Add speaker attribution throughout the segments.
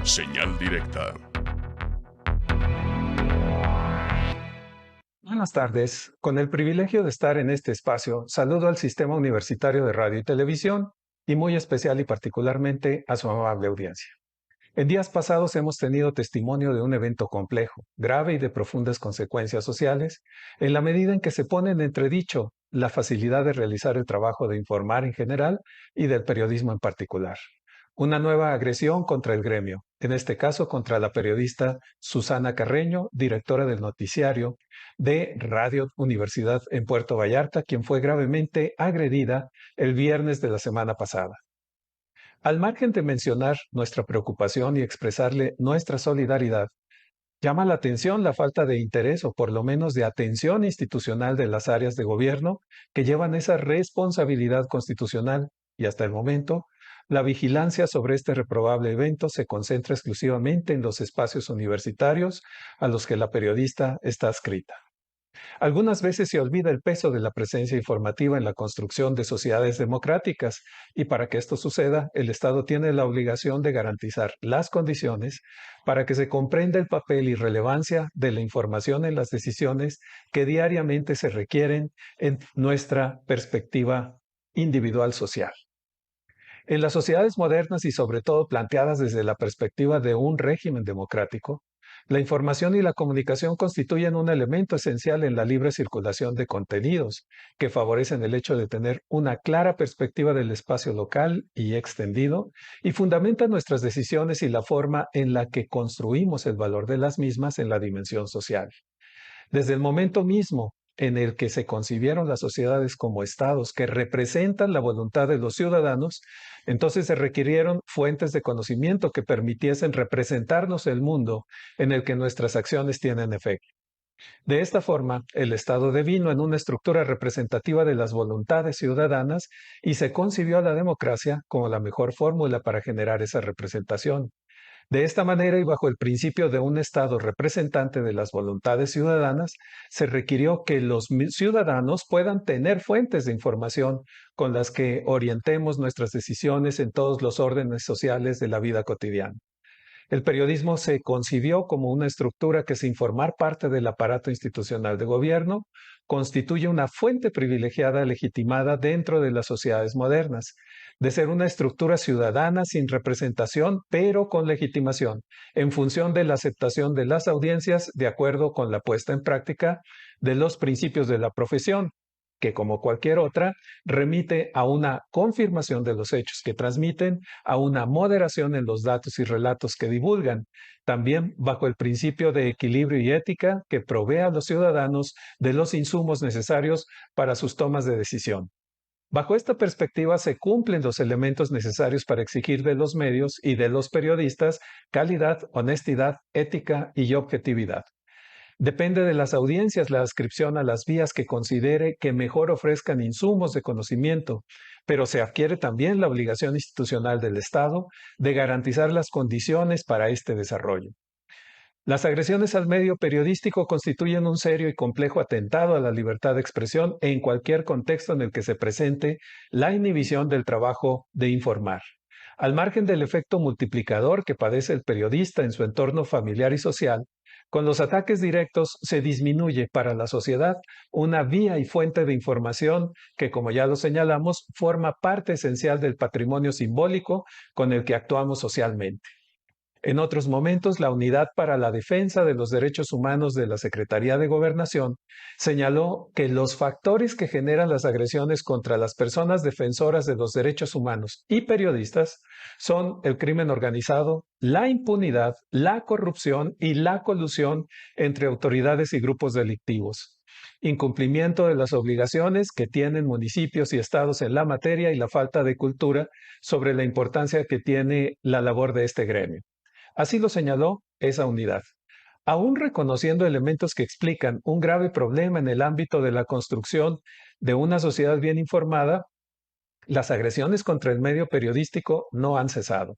Speaker 1: Señal directa.
Speaker 2: Buenas tardes. Con el privilegio de estar en este espacio, saludo al Sistema Universitario de Radio y Televisión y muy especial y particularmente a su amable audiencia. En días pasados hemos tenido testimonio de un evento complejo, grave y de profundas consecuencias sociales, en la medida en que se pone en entredicho la facilidad de realizar el trabajo de informar en general y del periodismo en particular. Una nueva agresión contra el gremio, en este caso contra la periodista Susana Carreño, directora del noticiario de Radio Universidad en Puerto Vallarta, quien fue gravemente agredida el viernes de la semana pasada. Al margen de mencionar nuestra preocupación y expresarle nuestra solidaridad, llama la atención la falta de interés o por lo menos de atención institucional de las áreas de gobierno que llevan esa responsabilidad constitucional y hasta el momento la vigilancia sobre este reprobable evento se concentra exclusivamente en los espacios universitarios a los que la periodista está adscrita. Algunas veces se olvida el peso de la presencia informativa en la construcción de sociedades democráticas y para que esto suceda, el Estado tiene la obligación de garantizar las condiciones para que se comprenda el papel y relevancia de la información en las decisiones que diariamente se requieren en nuestra perspectiva individual social. En las sociedades modernas y sobre todo planteadas desde la perspectiva de un régimen democrático, la información y la comunicación constituyen un elemento esencial en la libre circulación de contenidos, que favorecen el hecho de tener una clara perspectiva del espacio local y extendido, y fundamentan nuestras decisiones y la forma en la que construimos el valor de las mismas en la dimensión social. Desde el momento mismo en el que se concibieron las sociedades como estados que representan la voluntad de los ciudadanos, entonces se requirieron fuentes de conocimiento que permitiesen representarnos el mundo en el que nuestras acciones tienen efecto. De esta forma, el Estado devino en una estructura representativa de las voluntades ciudadanas y se concibió a la democracia como la mejor fórmula para generar esa representación. De esta manera y bajo el principio de un Estado representante de las voluntades ciudadanas, se requirió que los ciudadanos puedan tener fuentes de información con las que orientemos nuestras decisiones en todos los órdenes sociales de la vida cotidiana. El periodismo se concibió como una estructura que, sin formar parte del aparato institucional de gobierno, constituye una fuente privilegiada legitimada dentro de las sociedades modernas, de ser una estructura ciudadana sin representación, pero con legitimación, en función de la aceptación de las audiencias de acuerdo con la puesta en práctica de los principios de la profesión, que como cualquier otra, remite a una confirmación de los hechos que transmiten, a una moderación en los datos y relatos que divulgan, también bajo el principio de equilibrio y ética que provee a los ciudadanos de los insumos necesarios para sus tomas de decisión. Bajo esta perspectiva se cumplen los elementos necesarios para exigir de los medios y de los periodistas calidad, honestidad, ética y objetividad. Depende de las audiencias la adscripción a las vías que considere que mejor ofrezcan insumos de conocimiento, pero se adquiere también la obligación institucional del Estado de garantizar las condiciones para este desarrollo. Las agresiones al medio periodístico constituyen un serio y complejo atentado a la libertad de expresión en cualquier contexto en el que se presente la inhibición del trabajo de informar. Al margen del efecto multiplicador que padece el periodista en su entorno familiar y social, con los ataques directos se disminuye para la sociedad una vía y fuente de información que, como ya lo señalamos, forma parte esencial del patrimonio simbólico con el que actuamos socialmente. En otros momentos, la Unidad para la Defensa de los Derechos Humanos de la Secretaría de Gobernación señaló que los factores que generan las agresiones contra las personas defensoras de los derechos humanos y periodistas son el crimen organizado, la impunidad, la corrupción y la colusión entre autoridades y grupos delictivos, incumplimiento de las obligaciones que tienen municipios y estados en la materia y la falta de cultura sobre la importancia que tiene la labor de este gremio. Así lo señaló esa unidad. Aún reconociendo elementos que explican un grave problema en el ámbito de la construcción de una sociedad bien informada, las agresiones contra el medio periodístico no han cesado.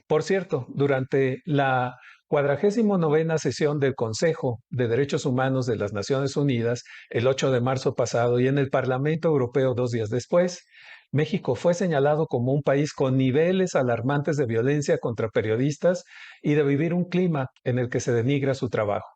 Speaker 2: Por cierto, durante la 49ª sesión del Consejo de Derechos Humanos de las Naciones Unidas, el 8 de marzo pasado, y en el Parlamento Europeo 2 días después, México fue señalado como un país con niveles alarmantes de violencia contra periodistas y de vivir un clima en el que se denigra su trabajo.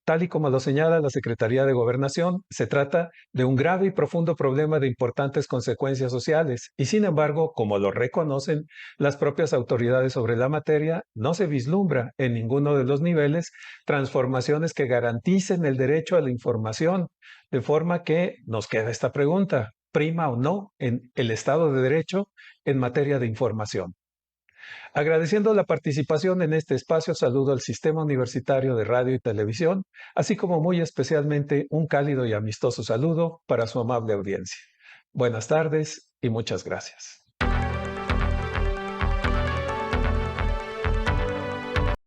Speaker 2: Tal y como lo señala la Secretaría de Gobernación, se trata de un grave y profundo problema de importantes consecuencias sociales y, sin embargo, como lo reconocen las propias autoridades sobre la materia, no se vislumbra en ninguno de los niveles transformaciones que garanticen el derecho a la información, de forma que nos queda esta pregunta: ¿prima o no en el Estado de Derecho en materia de información? Agradeciendo la participación en este espacio, saludo al Sistema Universitario de Radio y Televisión, así como muy especialmente un cálido y amistoso saludo para su amable audiencia. Buenas tardes y muchas gracias.